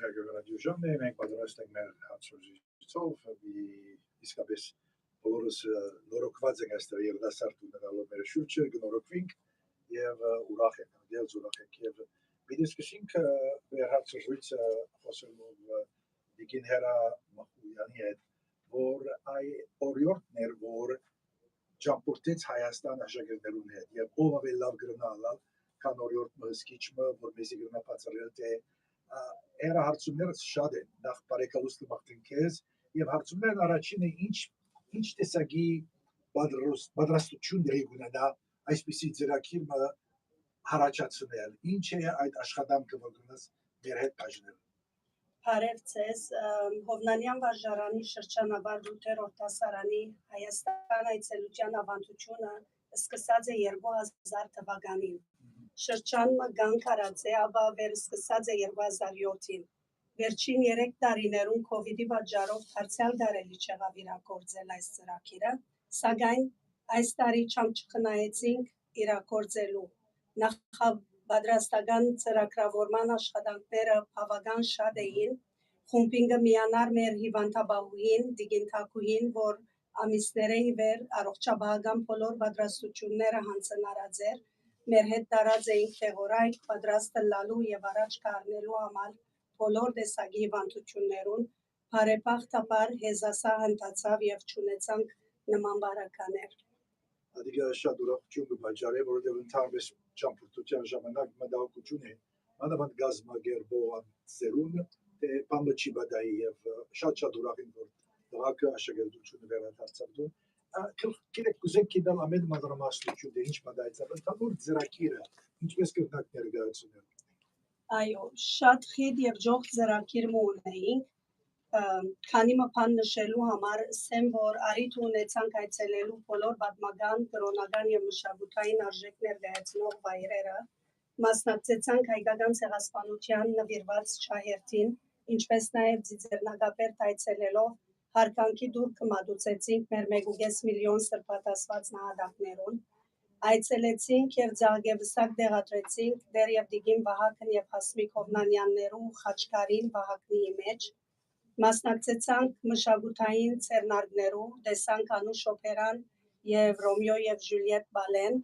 հարգանքաջուժամն է, մենք պատրաստ ենք մեր հարցազրույցով, իսկապես բոլորս նորոգված ենք այստեղ երիտասարդ ունենալով մեր շուրջը, կնորոգվենք եւ ուրախ ենք, դեռ ուրախ ենք եւ պիտի սկսենք մեր հարցազրույցը խոսելով Դիգին Հերա Մախույանի հետ, որ այ օրիորդներ, որ ճամփորդեց Հայաստան աշակերտներուն հետ եւ ով ավելի լավ գրնալալ, քան օրիորդ մսկիչը, որ մեզի գրնա բացառել թե Era հարցումները շատ են, նախ բարեկալուստ մաղթին քեզ եւ հարցումներն առաջինը ինչ տեսակի պատրաստություն դրի ունենա այսպիսի ծրագիրը հարաճացնել, ինչ է այդ աշխատանքը որ գնաց մեր հետ բաժնել։ Parev ձեզ Hovnanian վարժարանի շրջանավար 8-րդ դասարանի Հայաստան այցելության ավանդությունը սկսած է 2000 թվականին։ Շրջանը գանք արած է, ապա վերսկսած է 2007-ին։ Վերջին 3 տարիներում COVID-ի պատճառով դարձյալ կարելի չեղավ իրագործել այս ծրագիրը, սակայն այս տարի չխնայեցինք իրագործելու։ Նախապատրաստական ծրագրավորման աշխատանքները բավական շատ էին։ Խումբինգը միանար մեր հիվանդաբահուհին, Դիգին Թակուհին, որ ամիսներ ի վեր առողջապահական բոլոր պատրաստությունները հանձնարարած էր։ Մեր հետ տարած էինք տեղորայք, պատրաստը լալու եւ առաջ կառնելու համար բոլոր տեսակի հիվանդություններուն, բարեբախտաբար հեզասա հնդացավ եւ չունեցանք նման բարականեր։ Adică շատ ուրախություն կբաժարե, որովհետեւ ընդհանրապես ճամփորդության ժամանակ մտահոգություն է, մանավանդ գազագերբողան ծերուն, թե բամբը չի բադայի եւ շատ ուրախ եմ, որ դրակը աշակերտությունը վերադարձավ։ Գիտեք, կուզենք գիտալ ամեն մանրամասնություն, թե ինչ մտայցավ, ընդհանուր ծրագիրը, ինչպես կրնակ ներկայացնել։ Այո, շատ խիտ եւ ջող ծրագիր ունեինք, քանի մփան նշելու համար ասեմ, որ արիթ ունեցանք այցելելու բոլոր պատմական, կրոնական եւ մշակութային արժեք ներկայացնող վայրերը, մասնակցեցանք հայկական ցեղասպանության նվիրված չահերթին, ինչպես նաեւ ծիծեռնակապերտ այցելելով հարկանքի դուր կմատուցեցինք մեր 1.5 միլիոն սրբատասված նահատակներուն, այցելեցինք եւ ձաղգեվսակ դեղատրեցինք դերև Դիգին Վահագն եւ Հասմիկ Հովնանյաններու Խաչկարին Վահագնի մեջ, մասնակցեցանք մշակութային ցերնարգներու, տեսանք Անուշ օպերան եւ Ռոմեո եւ Ժուլիետ բալեն,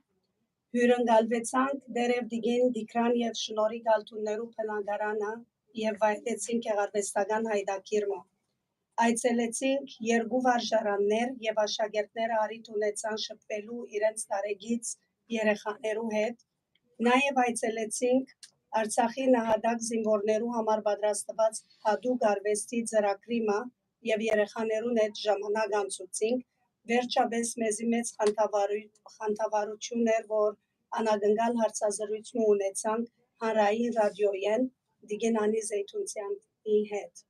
հյուրընկալվեցանք դերև Դիգին Դիքրան եւ Շնորհի Գալթուններու բնակարանը եւ վայելեցինք գեղարվեստական հայտակիրմը։ Այցելեցինք 2 վարժարաններ եւ աշակերտները արիթ ունեցան շփվելու իրենց տարեգից երեխաներու հետ, նաեւ այցելեցինք Արցախի նահատակ զինվորներու համար պատրաստված հատուկ արվեստի ծրագրիմը եւ երեխաներուն հետ ժամանակ անցուցինք, վերջապես մեզի մեծ խանդավառություն էր, որ անագնկալ հարցազրույցում ունեցանք հանրային ռադիոյեն Դիգին Զեյթունցյանի հետ։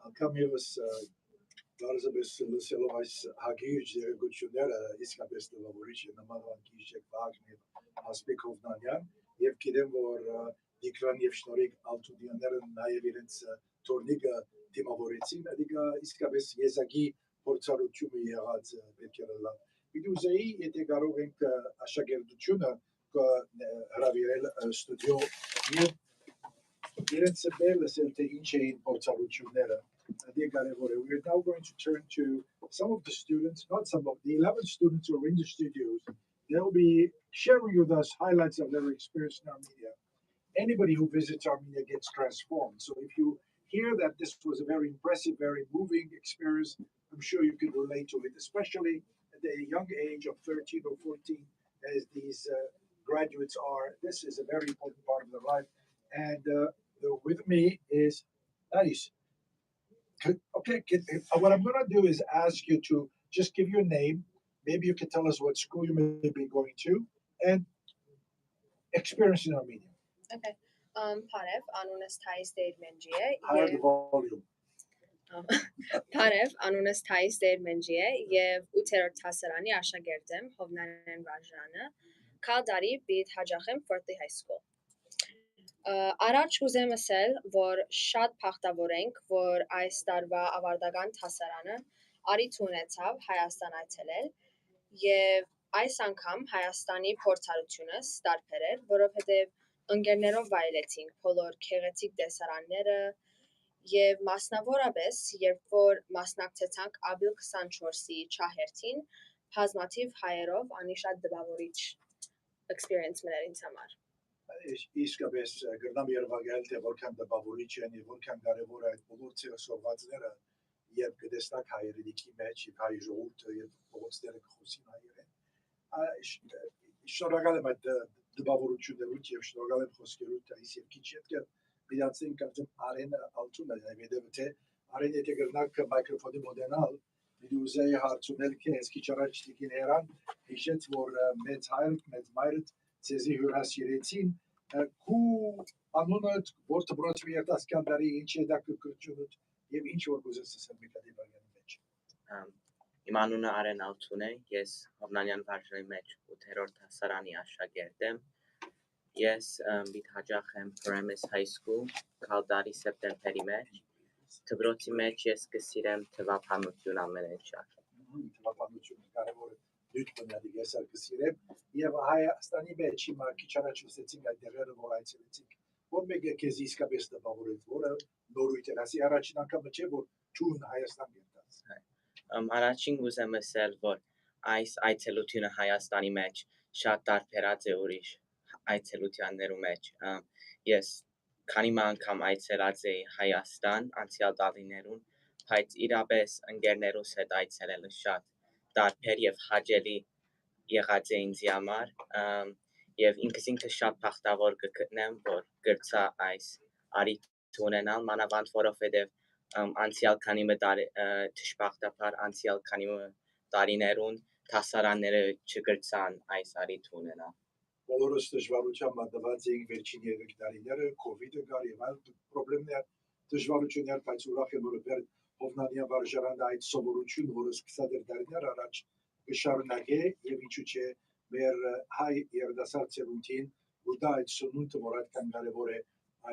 Անգամ եւս դարձապես լսելով այս հագիր երեգությունները իսկապես տվավորիչ է նմանվան գիշեք Վահագն եւ Հասմիկ Հովնանյան եւ գիտեմ որ Դիքրան եւ Շնորհիկ Ալթունյանները նաեւ իրենց տուրնիկը դիմավորեցին, adică իսկապես եզակի փորձառությունը եղած պետք է լավ։ Պիտի ուզեի, եթե կարող ենք աշակերտությունը հրավիրել ստուդիո եւ իրենց լսել թե ինչ էին փորձառությունները։ We're now going to turn to some of the students, not some of the 11 students who are in the studios. They'll be sharing with us highlights of their experience in Armenia. Anybody who visits Armenia gets transformed. So if you hear that this was a very impressive, very moving experience, I'm sure you can relate to it, especially at the young age of 13 or 14, as these graduates are. This is a very important part of their life. And with me is Aris. Okay, what I'm going to do is ask you to just give your name. Maybe you can tell us what school you may be going to and experience in Armenia. Okay. Parev, anunës Thais Deir Menjie. Higher the volume. Parev, anunës Thais Deir Menjie եւ 8-րդ դասարանի աշակերտ եմ Hovnanian վարժարանը։ Քալդարի Բիթ Հաջախեմ Forty High School. Առաջ ուզեմ ասել, որ շատ փախտավոր ենք, որ այս տարվա ավարտական դասարանը արիթ ունեցավ Հայաստան այցելել եւ այս անգամ Հայաստանի փորձառությունս տարբեր էր, որովհետեւ ընկերներով վայելեցինք բոլոր քեղեցիկ տեսարանները եւ մասնավորապես երբ որ մասնակցեցանք ապրիլ 24-ի չահերթին բազմաթիվ հայերով անիշատ դպավորիչ experience-ներ ինձ համար Իսկապես գրնամ երևակայել թե որքան դպավորիչ են եւ որքան կարեւոր է այդ բոլոր ցեղասովվածները եւ կտեսնակ հայրենիքի մեջ եւ հայ ժողովուրդը եւ փողոցները կխոսին հայերեն շնորհակալ եմ այդ դպավորություններուց եւ շնորհակալ եմ խոսքերուց այս եւ քիչ հետո միացին կարծեմ Արեն Ալթունը եւ թե Արեն եթե գրնակ մայկրոֆոնի մոդենալ դիուզեի հարցունել քեզ քիչ առաջ տիկին հերան հիշեց որ մեծ հայր մեծ մայրը ցեզի հյուրասիրեցին քու անունը որ դպրոցի երիտասարդների ինչ է դա կրճունը եւ ինչ որ գուզես ասել մեկադի բանի մեջ Իմ անունը Արեն Ալթուն է ես Hovnanian վարժանի մեջ 8-րդ դասարանի աշակերտ եմ ես միտ հաջող եմ Parev High School Քալդարի սեպտեմբերի մեջ դպրոցի մեջ ես կսիրեմ թվափանություն ամենեն շատ թվափանությունը կարևոր է Դուք բնադի ես արկսիրեմ եւ Հայաստանի մեջ հիմա քիչ առաջ ասեցինք այդ դերերը որ այցելեցինք որ մեկը քեզ իսկապես տպավորեց որը նորույթ էր ասի առաջին անգամը չէ որ ճուն Հայաստան գտած առաջին ուզեմ ասել որ այս այցելությունը Հայաստանի մեջ շատ տարբերած է ուրիշ այցելություններու մեջ ես քանի անգամ այցելած էի Հայաստան անցյալ տարիներուն բայց իրապես ընկերներուս հետ այցելելը շատ տարբեր եւ հաճելի եղած է ինձ համար եւ ինքս շատ բախտավոր կգտնեմ որ գրծա այս արիթ ունենալ մանավանդ որովհետեւ անցյալ քանի դժբախտաբար անցյալ քանի տարիներուն դասարանները չգրծան այս արիթ ունենալ բոլորս դժվարությամբ մտված էինք վերջին 3 տարիները կոവിഡ് գար եւ այլ խնդիրներ դժվարություններ բայց ուրախ եմ որ Hovnanian վարժարանը այդ սովորությունը որը սկսած էր տարիներ առաջ կշարունակե եւ ինչու՞ չէ մեր հայ երդասարդ ցերունտին որ դա այդ սնունդը որ այդքան կարեւոր է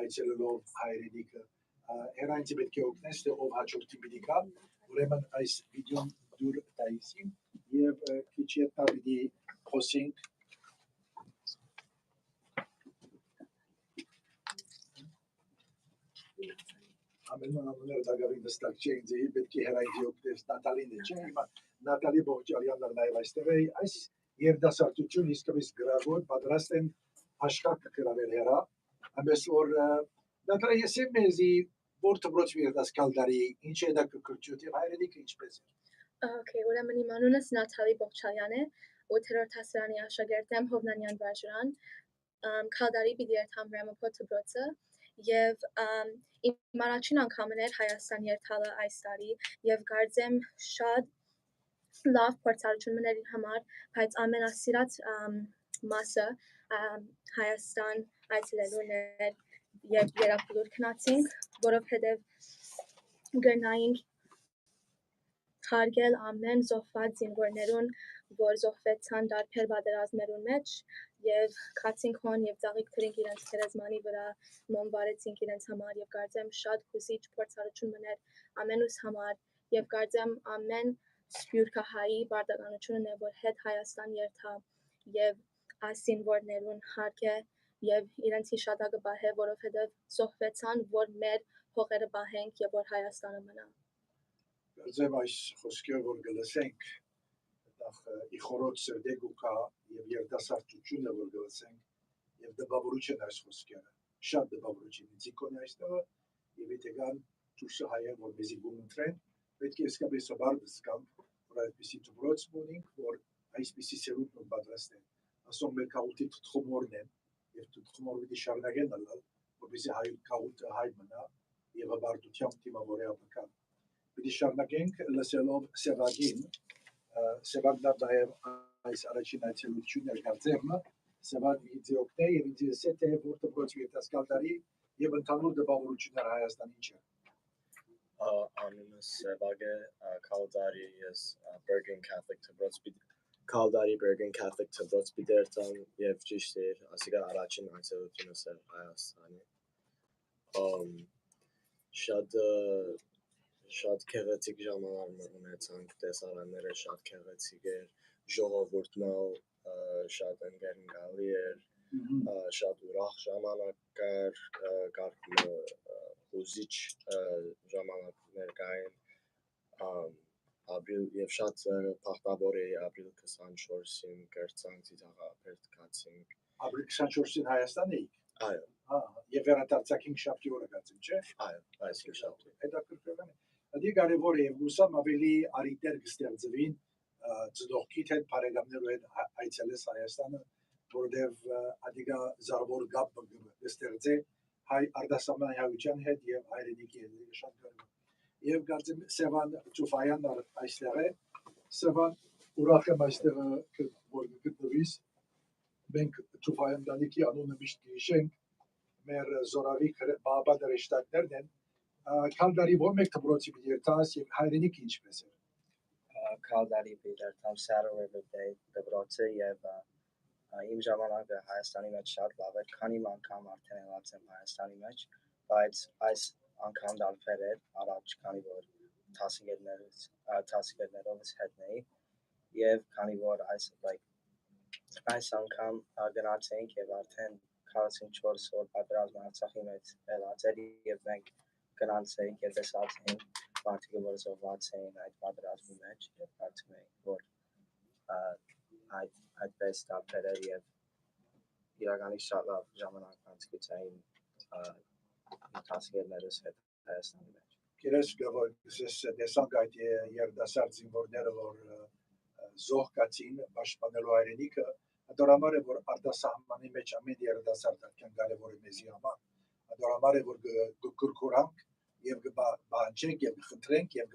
այցելելով հայրենիքը հերանցի պետք է օգնես թե ով հաջորդի պիտի գա ուրեմն այս վիդեոն դուր տայսին եւ քիչ հետո պիտի խոսենք ամենուր դագավին դստակ չէին ձեի պետք է հերայդի օգնես Նատալին է չէ հիմա Նատալի Բողջալյանն նաև այստեղ է այս երդասարտություն իսկապես գրավոր պատրաստ են աշխարհ կգրավել հերա ամես որ Նատալի ես եմ մեզի որ դպրոց երդասարդարի ինչ է դա կկրճուտի հայրենիքը ինչպես է Okay, ուրեմն իմ անունս Նատալի Բողջալյան է 8-րդ դասարանի աշակերտ եմ Hovnanian վարժարան Քալդարի Բիդերթամ Ռամոփոթ դպրոցը եւ իմ առաջին անգամն էր Հայաստան երթալը այս տարի եւ կարծեմ շատ լավ փորձառություն մներ համար բայց ամենասիրած մասը Հայաստան այցելելուն էր եւ երախուլ քնացինք որովհետեւ գնայինք հարգել ամեն զոհված զինվորներուն որ զոհվեցան տարբեր պատերազմներուն մեջ եւ քացինք հոն եւ ծաղիկ դրինք իրենց քերեզմանի վրա մոմ վարեցինք իրենց համար եւ կարծեմ շատ հուզիչ փորձառություն մներ ամենուս համար եւ կարծեմ ամեն սփյուռքահայի բարդականությունն է որ հետ Հայաստան երթա եւ այս զինվորներուն հարգե եւ իրենց հիշատակը բահե որովհետեւ զոհվեցան որ մեր հողերը բահենք եւ որ Հայաստանը մնա Կարծեմ այս խոսքերը որ գլսենք իխորոց սրդեգուկա եւ երդասարտությունը որ գլսենք եւ դպավորություն այս խոսքերը շատ դպավորություն ցիկոնի այստեղ եւ դեգան ճուշը հայեր որ մեզի գումտրեն պետք է իսկապես բարձ կամ որ այսպեսի դպրոց ունենք որ այսպեսի սերունդ պատրաստեն ասում մեր կաուտի թխումորն են եւ թխումորի շարունակեն ալալ որպեսզի հայ կաուտը հայ մնա եւ բարդությամբ դիմավորի ապակա Պիտի շարունակենք լսելով Սևագին Սևագն նաև այս առաջին այցելությունն էր կարծեմ Սևագ ինձ օգնե եւ ինձ ասե թե որ դպրոց երիտասարդարի եւ ընդհանուր դպավորություններ Հայաստանի ինչ է Անունս Սևագ է Քալդարի ես Bergen Catholic դպրոց Քալդարի Bergen Catholic դպրոց Բիդերթամ եւ ճիշտ է ասիկա առաջին այցելությունս էր Հայաստանի Շատ քեղեցիկ ժամանակ ունեցանք տեսարանները շատ քեղեցիկ էր ժողովուրդն շատ ընկերնգալի էր շատ ուրախ ժամանակ կար, կարգումը հուզիչ ժամանակներ կային, ապրիլ եւ շատ փախտավոր էի ապրիլ 24-ին կրծանք ծիծաղապերտ կացինք։ Ապրիլ 24-ին Հայաստան էիք։ Այո, Եվ վերադարձակին շաբթի օրը գացին, չէ՞։ այո, այս շաբթի։ Հետաքրքրական է։ Դա կարևոր է, ուսամ ավելի արիտեր կստեղծվին ծնողքիդ հետ, բարեկամներու հետ այցելես Հայաստանը, որովհետև ադիգա զարվոր գապ կստեղծե հայ արտասահմանյան հետ եւ հայրենիքի հետ շատ կարևոր։ Եվ կարծեմ Սևան Ծուֆայանն այստեղ է։ Սևան ուրախ եմ այստեղ որ գտնվիս։ Մենք Ծուֆայան դանիքի անունը միշտ կհիշենք, մեր զորավի բաբա դրեշտակներն են։ Քալդարի ո՞ր մեկ դպրոցի երթաս եւ հայրենիքը ինչպես է։ Քալդարի երթամ Saddle River Day դպրոցը եւ իմ ժամանակը Հայաստանի մեջ շատ լավ էր, քանի անգամ արդեն ելած եմ Հայաստանի մեջ, բայց այս անգամ դարբեր էր առաջ, քանի որ տասնգետներովս հետն էի եւ քանի որ այս անգամ գնացինք եւ արդեն 44 օր պատերազմը Արցախի մեջ ելած էր եւ մենք գնացինք եւ տեսացինք մարդիկը որ զոհված էին այդ պատերազմի մեջ եւ կարծում եմ որ այդպես դարբեր էր եւ իրականի շատ լավ ժամանակ անցկացային տասնգետներս հետ Հայաստանի մեջ։ Գերես գավոր դեսանք այդ երդասարդ զինվորները որ զոհ կացին պաշտպանելու հայրենիքը, դրամար է որ արտասահմանի մեջ ամեն երդասարդ այդքան կարևոր է մեզի համար, դրամար է որ կուրկուրանք եւ կբանջենք եւ կխնդրենք եւ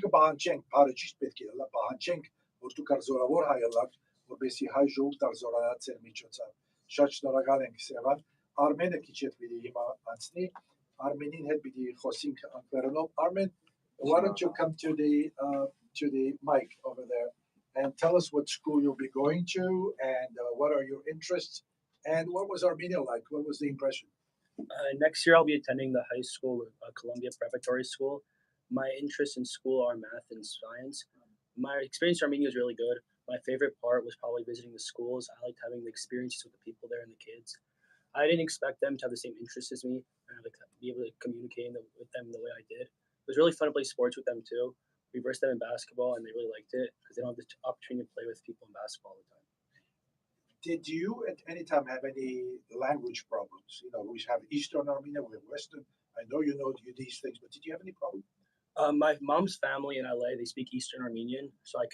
կբանջենք, բարը ճիշտ պետք է լա բանջենք որ դու կար զորավոր հայելակ, որպեսի հայ ժողովուրդ արզորանա ծեր միջոցով։ Շատ շնորհակալ ենք Սևան։ Արմենը քիչ հետ պիտի հիմա անցնի, Armenian had be the Hosink Armen, why don't you come to the mic over there and tell us what school you'll be going to and what are your interests and what was Armenia like? What was the impression? Next year I'll be attending the high school, Columbia Preparatory School. My interests in school are math and science. My experience in Armenia was really good. My favorite part was probably visiting the schools. I liked having the experiences with the people there and the kids. I didn't expect them to have the same interests as me and be able to communicate with them the way I did. It was really fun to play sports with them too. We versed them in basketball and they really liked it because they don't have the opportunity to play with people in basketball all the time. Did you at any time have any language problems? You know, we have Eastern Armenia, we have Western. I know you know these things, but did you have any problem? My mom's family in LA, they speak Eastern Armenian, so I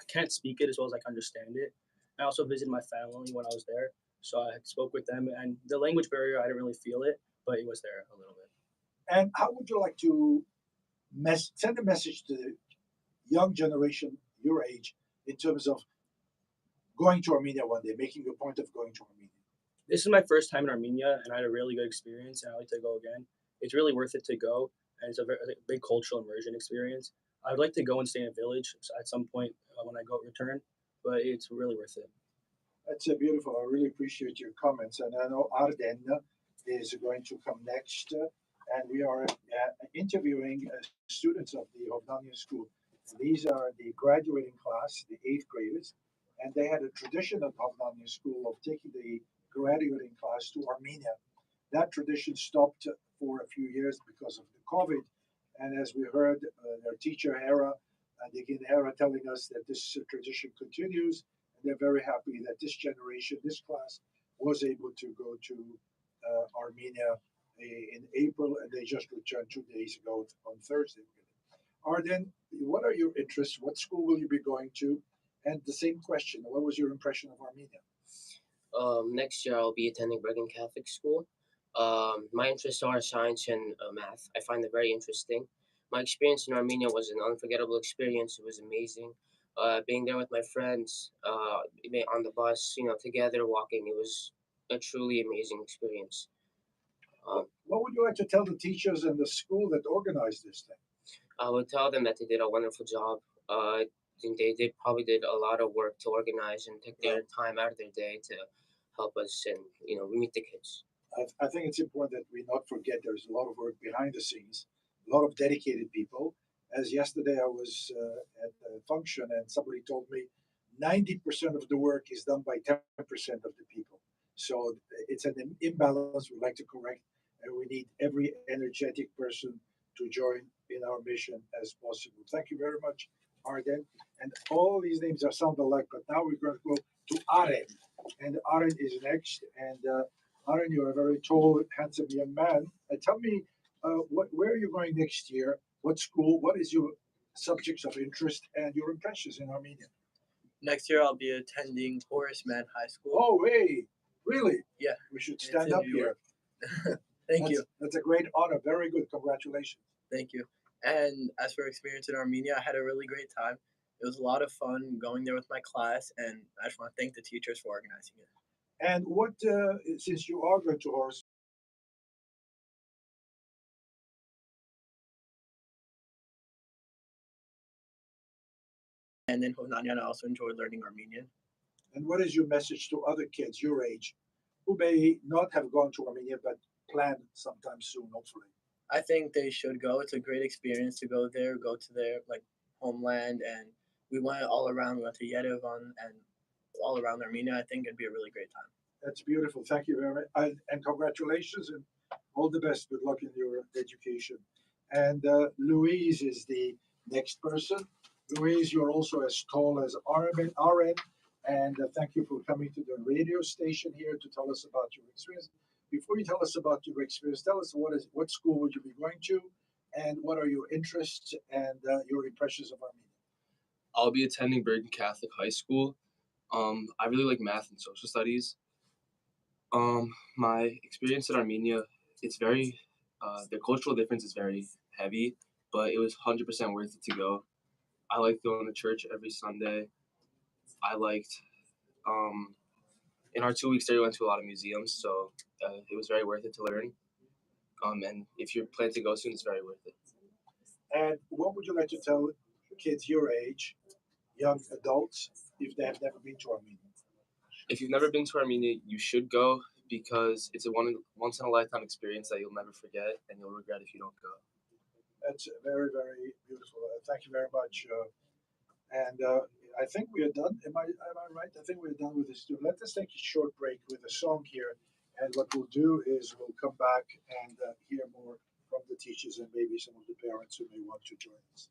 can't speak it as well as I can understand it. I also visited my family when I was there, so I spoke with them, and the language barrier, I didn't really feel it, but it was there a little bit. And how would you like to send a message to the young generation, your age, in terms of going to Armenia one day, making a point of going to Armenia? This is my first time in Armenia, and I had a really good experience, and I'd like to go again. It's really worth it to go, and it's a big cultural immersion experience. I'd like to go and stay in a village at some point when I return, but it's really worth it. That's beautiful. I really appreciate your comments. And I know Arden is going to come next, and we are interviewing students of the Hovnanian School. These are the graduating class, the 8th graders, and they had a tradition at Hovnanian School of taking the graduating class to Armenia. That tradition stopped for a few years because of the COVID, and as we heard their teacher Hera, Hera telling us that this tradition continues, and they're very happy that this generation, this class, was able to go to Armenia in April, and they just returned 2 days ago on Thursday. Arden, what are your interests? What school will you be going to? And the same question, what was your impression of Armenia? Next year I'll be attending Bergen Catholic School. My interests are science and math. I find it very interesting. My experience in Armenia was an unforgettable experience. It was amazing. Being there with my friends on the bus, together walking, it was a truly amazing experience. What would you like to tell the teachers and the school that organized this thing? I would tell them that they did a wonderful job. They probably did a lot of work to organize and take their time out of their day to help us and we meet the kids. I think it's important that we not forget there's a lot of work behind the scenes, a lot of dedicated people. As yesterday I was at a function and somebody told me 90% of the work is done by 10% of the people. So it's an imbalance we'd like to correct, and we need every energetic person to join in our mission as possible. Thank you very much, Arden. And all these names are sound alike, but now we're going to go to Aren. And Aren is next. And Aren, you're a very tall, handsome young man. Tell me, where are you going next year? What school? What is your subjects of interest and your impressions in Armenia? Next year, I'll be attending Horace Mann High School. Oh, hey, really? Yeah. We should It's stand in up New here. York. Thank you. That's a great honor. Very good. Congratulations. Thank you. And as for experience in Armenia, I had a really great time. It was a lot of fun going there with my class, and I just want to thank the teachers for organizing it. And what, since you are going to Horace, And in Hovnanian, I also enjoyed learning Armenian. and what is your message to other kids your age who may not have gone to Armenia but plan sometime soon, hopefully? I think they should go. It's a great experience to go there, go to their homeland, and we went all around. We went to Yerevan and all around Armenia. I think it'd be a really great time. That's beautiful. Thank you very much. And congratulations and all the best. Good luck in your education. And Louise is the next person. Louise, you're also as tall as RN. And thank you for coming to the radio station here to tell us about your experience. Before you tell us about your experience, tell us what school would you be going to, and what are your interests and your impressions of Armenia? I'll be attending Bergen Catholic High School. I really like math and social studies. My experience in Armenia, it's very, the cultural difference is very heavy, but it was 100% worth it to go. I liked going to church every Sunday. I liked, in our 2 weeks there, we went to a lot of museums, so it was very worth it to learn. And if you plan to go soon, it's very worth it. And what would you like to tell kids your age, young adults, if they have never been to Armenia? If you've never been to Armenia, you should go because it's a once in a lifetime experience that you'll never forget and you'll regret if you don't go. That's very, very beautiful. Thank you very much. And I think we are done. Am I right? I think we're done with this. Let us take a short break with a song here. And what we'll do is we'll come back and hear more from the teachers and maybe some of the parents who may want to join us.